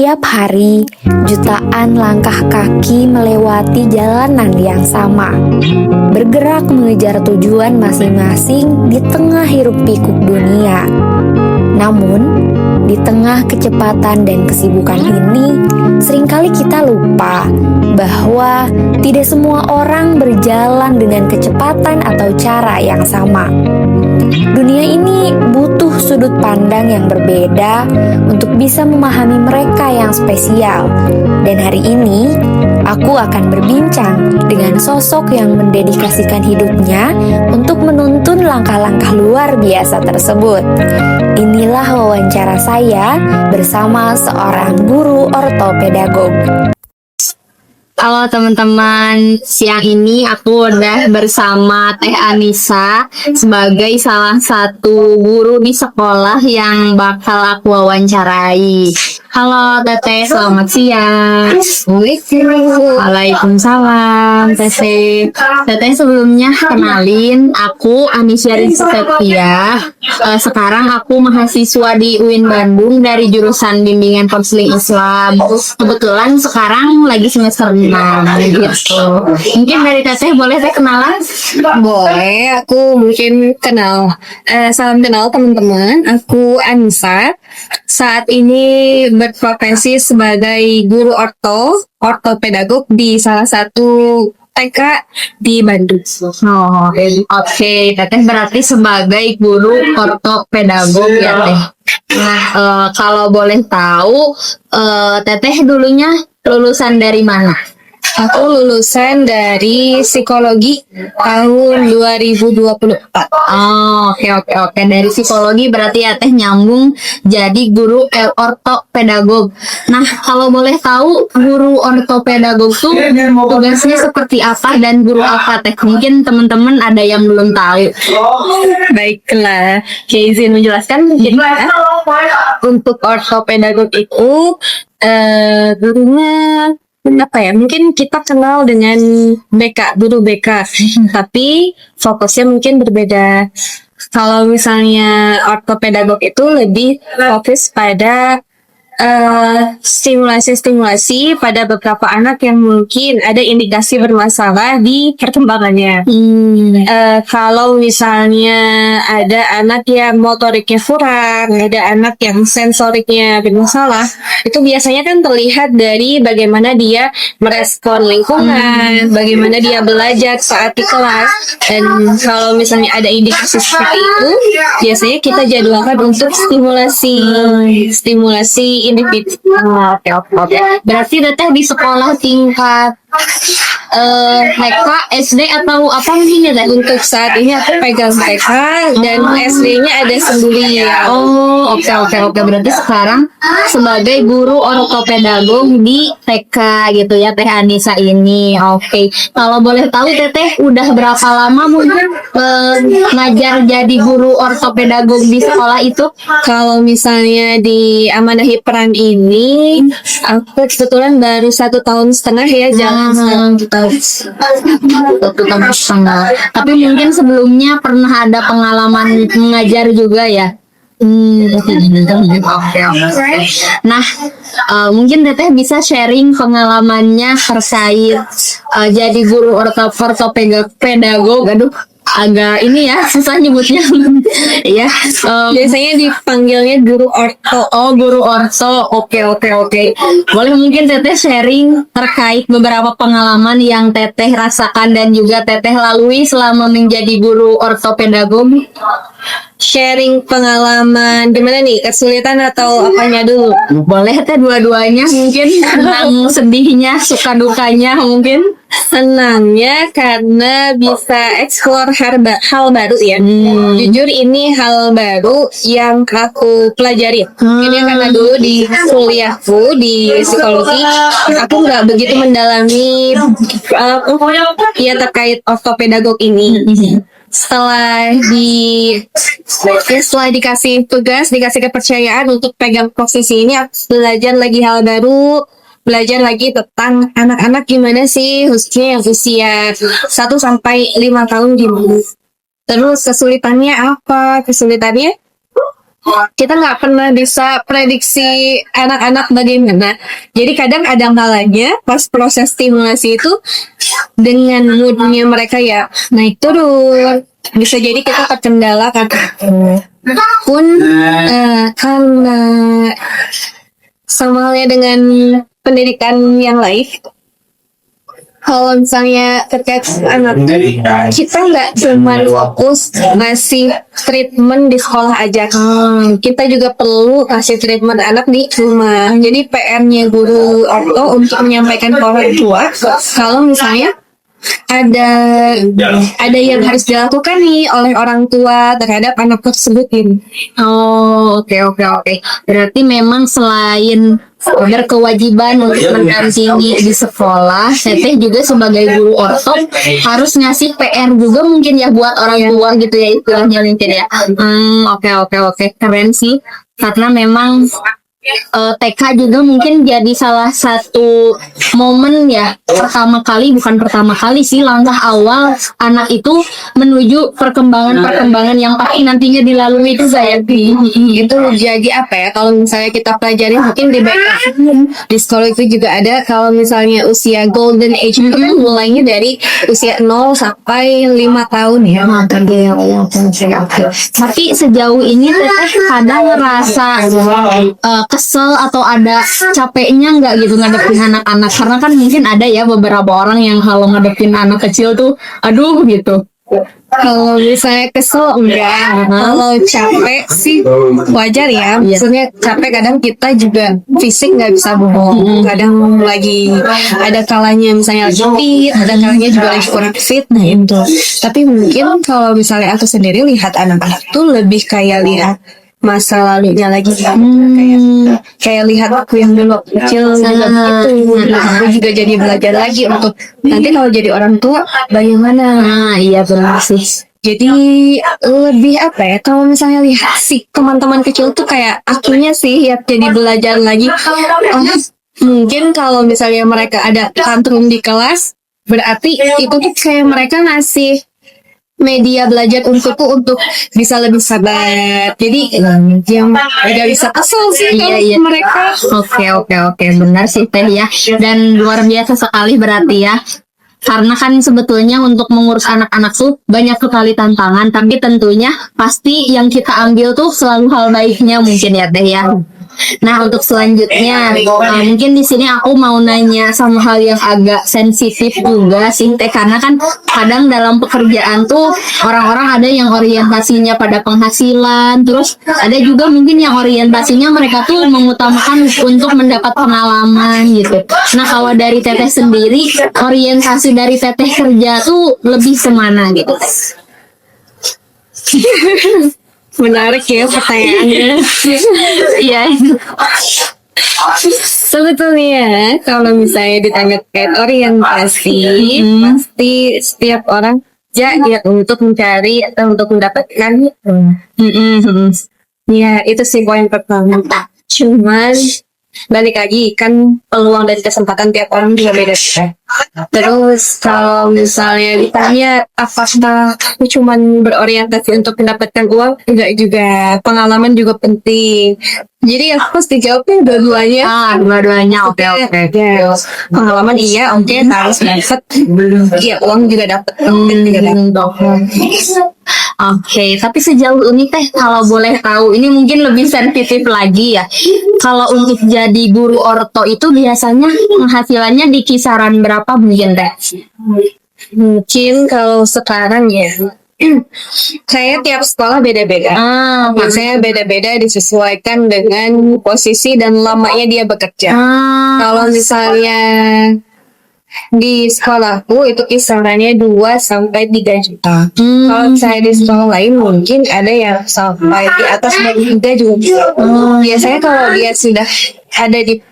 Setiap hari, jutaan langkah kaki melewati jalanan yang sama, bergerak mengejar tujuan masing-masing di tengah hiruk-pikuk dunia. Namun, di tengah kecepatan dan kesibukan ini, seringkali kita lupa bahwa tidak semua orang berjalan dengan kecepatan atau cara yang sama. Dunia ini butuh sudut pandang yang berbeda untuk bisa memahami mereka yang spesial. Dan hari ini, aku akan berbincang dengan sosok yang mendedikasikan hidupnya untuk menuntun langkah-langkah luar biasa tersebut. Inilah wawancara saya bersama seorang guru ortopedagog. Halo teman-teman, siang ini aku udah bersama Teh Anissa sebagai salah satu guru di sekolah yang bakal aku wawancarai. Halo Teteh, selamat siang. Waalaikumsalam Teteh. Teteh sebelumnya kenalin, aku Anisya Rizsetia. Sekarang aku mahasiswa di UIN Bandung dari jurusan bimbingan konseling Islam. Kebetulan sekarang lagi semester 6 gitu. Mungkin dari Teteh boleh Teh kenalan? Boleh, aku mungkin kenal. Salam kenal teman-teman, aku Anissa. Saat ini berprofesi sebagai guru ortopedagog di salah satu TK di Bandung. Oh, oke. Teteh berarti sebagai guru ortopedagog ya Teh. Nah, kalau boleh tahu, Teteh dulunya lulusan dari mana? Aku lulusan dari psikologi tahun 2024. Oh, oke. Dari psikologi berarti ya Teh nyambung jadi guru ortopedagog. Nah, kalau boleh tahu guru ortopedagog tuh tugasnya seperti apa dan guru apa Teh? Mungkin teman-teman ada yang belum tahu. Baiklah, izin menjelaskan. Jadi, untuk ortopedagog itu gurunya apa ya? Mungkin kita kenal dengan guru BK, tapi fokusnya mungkin berbeda. Kalau misalnya ortopedagog itu lebih fokus pada stimulasi pada beberapa anak yang mungkin ada indikasi bermasalah di perkembangannya. Kalau misalnya ada anak yang motoriknya kurang, ada anak yang sensoriknya bermasalah, itu biasanya kan terlihat dari bagaimana dia merespon lingkungan, bagaimana dia belajar saat di kelas. Dan kalau misalnya ada indikasi seperti itu, biasanya kita jadwalkan untuk stimulasi individu. Oke. Berarti Teteh di sekolah tingkat TK, SD atau apa mungkin ya Teh? Untuk saat ini aku pegang TK dan SD-nya ada sendiri ya. Oh, oke. Berarti sekarang sebagai guru ortopedagog di TK gitu ya Teh Anissa ini. Oke. Kalau boleh tahu Teteh udah berapa lama mungkin ngajar jadi guru ortopedagog di sekolah itu? Kalau misalnya di Amanahi Peran ini, aku kebetulan baru 1,5 tahun ya, jalan 1 tahun. 1 tahun setengah. Tapi mungkin sebelumnya pernah ada pengalaman mengajar juga ya? Oke. Nah, mungkin Teteh bisa sharing pengalamannya terkait jadi guru ortopedagog. Aduh, agak ini ya, susah nyebutnya. Ya, Biasanya dipanggilnya guru orto. Oh, guru orto. Oke. Boleh mungkin Teteh sharing terkait beberapa pengalaman yang Teteh rasakan dan juga Teteh lalui selama menjadi guru ortopedagog. Sharing pengalaman gimana nih? Kesulitan atau apanya dulu? Boleh Teh dua-duanya mungkin, senang sedihnya, suka dukanya mungkin. Senangnya karena bisa explore hal baru ya. Jujur ini hal baru yang aku pelajari. Ini karena dulu di kuliahku di psikologi aku nggak begitu mendalami ya terkait ortopedagog ini. Setelah dikasih tugas, dikasih kepercayaan untuk pegang posisi ini, aku belajar lagi hal baru, belajar lagi tentang anak-anak gimana sih, khususnya yang usia 1 sampai 5 tahun gimana. Terus kesulitannya apa? Kesulitannya kita nggak pernah bisa prediksi anak-anak bagaimana. Jadi kadang ada kalanya pas proses stimulasi itu dengan moodnya mereka ya naik turun. Bisa jadi kita terkendala pun karena sama halnya dengan pendidikan yang lain. Kalau misalnya terkait anak, kita nggak cuma fokus ngasih treatment di sekolah aja. Kita juga perlu kasih treatment anak di rumah. Jadi PR-nya guru orto untuk menyampaikan ke orang tua kalau misalnya ada yang harus dilakukan nih oleh orang tua terhadap anak tersebut ini. Oh, oke. Berarti memang selain berkewajiban untuk mendampingi di sekolah, Teteh juga sebagai guru orto harus ngasih PR juga mungkin ya buat orang tua gitu ya, istilahnya mungkin ya. Oke. Keren sih. Karena memang TK juga mungkin jadi salah satu momen ya, bukan pertama kali sih, langkah awal anak itu menuju perkembangan yang pasti nantinya dilalui itu saya. Itu jadi apa ya, kalau misalnya kita pelajari mungkin di sekolah itu juga ada, kalau misalnya usia golden age itu kan mulainya dari usia 0 sampai 5 tahun ya. Tapi sejauh ini Teteh kadang ngerasa kesel atau ada capeknya nggak gitu ngadepin anak-anak, karena kan mungkin ada ya beberapa orang yang kalau ngadepin anak kecil tuh aduh gitu. Kalau misalnya kesel enggak, kalau capek sih wajar ya. Maksudnya capek kadang kita juga fisik nggak bisa bohong. Kadang lagi ada kalanya misalnya lagi fit, ada kalanya juga lagi kurang fit. Nah itu. Tapi mungkin kalau misalnya aku sendiri lihat anak-anak tuh lebih kayak lihat masa lalunya lagi, kayak lihat aku yang dulu kecil juga begitu. Aku juga jadi belajar lagi untuk nanti kalau jadi orang tua bagaimana. Iya benar sih. Jadi lebih apa ya, kalau misalnya lihat si teman-teman kecil tuh kayak akunya sih ya, jadi belajar lagi. Mungkin kalau misalnya mereka ada tantrum di kelas, berarti itu tuh kayak mereka ngasih media belajar untuk bisa lebih sabar. Jadi yang agak bisa kesel sih kalau mereka. Oke, benar sih Teh ya. Dan luar biasa sekali berarti ya. Karena kan sebetulnya untuk mengurus anak-anak tuh banyak sekali tantangan, tapi tentunya pasti yang kita ambil tuh selalu hal baiknya mungkin ya Teh ya. Nah untuk selanjutnya mungkin di sini aku mau nanya sama hal yang agak sensitif juga sih Teh, karena kan kadang dalam pekerjaan tuh orang-orang ada yang orientasinya pada penghasilan, terus ada juga mungkin yang orientasinya mereka tuh mengutamakan untuk mendapat pengalaman gitu. Nah kalau dari Teteh sendiri, orientasi dari Teteh kerja tuh lebih kemana gitu? Menarik ya pertanyaannya. Iya. Sebetulnya kalau misalnya ditanya terkait orientasi, pasti setiap orang ya untuk mencari atau untuk mendapatkan ya itu sih poin pertama. Cuman balik lagi kan peluang dan kesempatan tiap orang juga beda. Terus kalau misalnya ditanya apakah aku cuman berorientasi untuk mendapatkan uang, enggak juga, pengalaman juga penting. Jadi aku pasti jawabnya dua-duanya. Dua-duanya oke. Ya, pengalaman iya, harus dapat. Iya, uang juga dapat. Oke, tapi sejauh ini Teh kalau boleh tahu, ini mungkin lebih sensitif lagi ya. Kalau untuk jadi guru orto itu biasanya penghasilannya di kisaran berapa mungkin Teh? Mungkin kalau sekarang ya kayak tiap sekolah beda-beda. Biasanya beda-beda disesuaikan dengan posisi dan lamanya dia bekerja. Kalau misalnya di sekolahku itu kisarannya 2 sampai 3 juta. Kalau misalnya di sekolah lain mungkin ada yang sampai di atas dari 3 juga. Biasanya kalau dia sudah ada di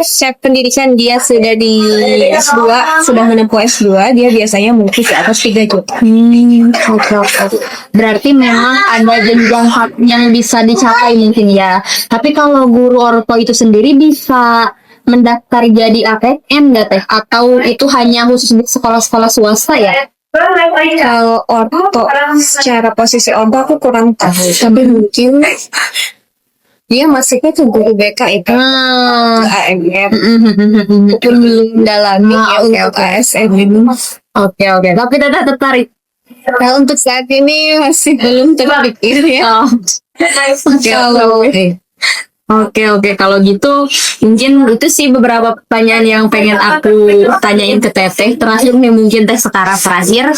secara pendidikan, dia sudah di S2, sudah menempuh S2, dia biasanya mungkin di atas 3 juta. Berarti memang ada jenjang yang bisa dicapai mungkin ya. Tapi kalau guru orto itu sendiri bisa mendaftar jadi ATM nggak Teh? Atau itu hanya khusus di sekolah-sekolah swasta ya? Kalau orto, secara posisi orto aku kurang tahu, tapi mungkin dia masuknya ke guru BK itu AMR. Mungkin belum dalami ya untuk ASN ini. Oke, tapi teteh tertarik. Nah, untuk saat ini masih belum terpikir ya. Oh. Kalau Oke, kalau gitu mungkin itu sih beberapa pertanyaan yang pengen aku tanyain ke Teteh. Terakhir nih mungkin Teh sekarang terakhir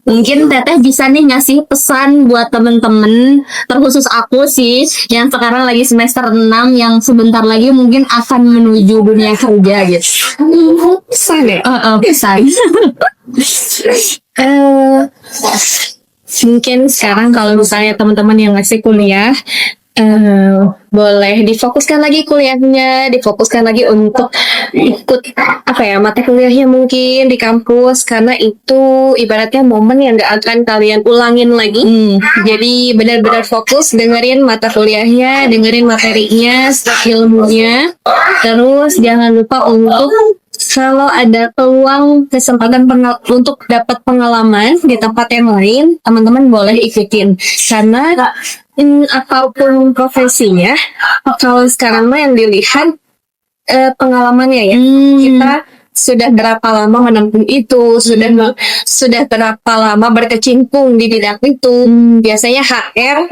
mungkin Teteh bisa nih ngasih pesan buat temen-temen, terkhusus aku sih yang sekarang lagi semester 6 yang sebentar lagi mungkin akan menuju dunia kerja gitu. pesan ya. Pesan. Mungkin sekarang kalau misalnya teman-teman yang masih kuliah, boleh difokuskan lagi kuliahnya, difokuskan lagi untuk ikut mata kuliahnya mungkin di kampus, karena itu ibaratnya momen yang gak akan kalian ulangin lagi. Jadi benar-benar fokus dengerin mata kuliahnya, dengerin materinya, ilmunya, terus jangan lupa untuk kalau ada peluang kesempatan untuk dapat pengalaman di tempat yang lain, teman-teman boleh ikutin. Karena apapun profesinya, kalau sekarang mah yang dilihat pengalamannya ya. Kita sudah berapa lama menempuh itu, sudah berapa lama berkecimpung di bidang itu. Biasanya HR,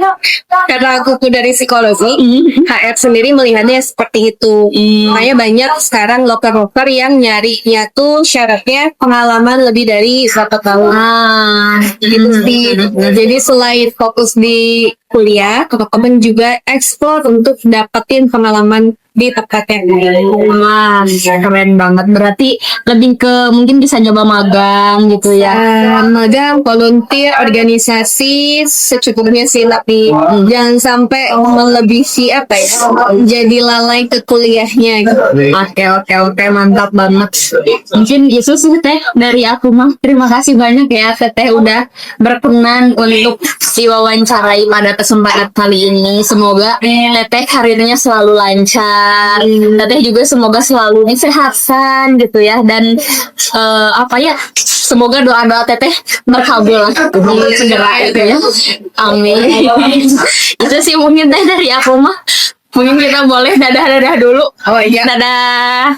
karena aku tuh dari psikologi, HR sendiri melihatnya seperti itu. Makanya banyak sekarang loker-loker yang nyarinya tuh syaratnya pengalaman lebih dari 1 tahun. Gitu sih. Jadi selain fokus di kuliah, teman-teman juga explore untuk dapetin pengalaman di tempat yang lain. Wah, keren banget. Berarti lebih ke mungkin bisa nyoba magang gitu ya. Magang, volunteer, organisasi secukupnya sih, tapi jangan sampai melebihi jadi lalai ke kuliahnya gitu. Oke, mantap banget. Mungkin itu sih Teh dari aku mah. Terima kasih banyak ya Teteh udah berkenan untuk diwawancarai pada kesempatan kali ini. Semoga Teteh karirnya selalu lancar. Teteh juga semoga selalu kesehatan gitu ya, dan semoga doa-doa Teteh terkabul segera gitu ya. Amin. Itu sih mungkin Teh dari aku mah. Mungkin kita boleh dadah dulu. Oh iya. Dadah.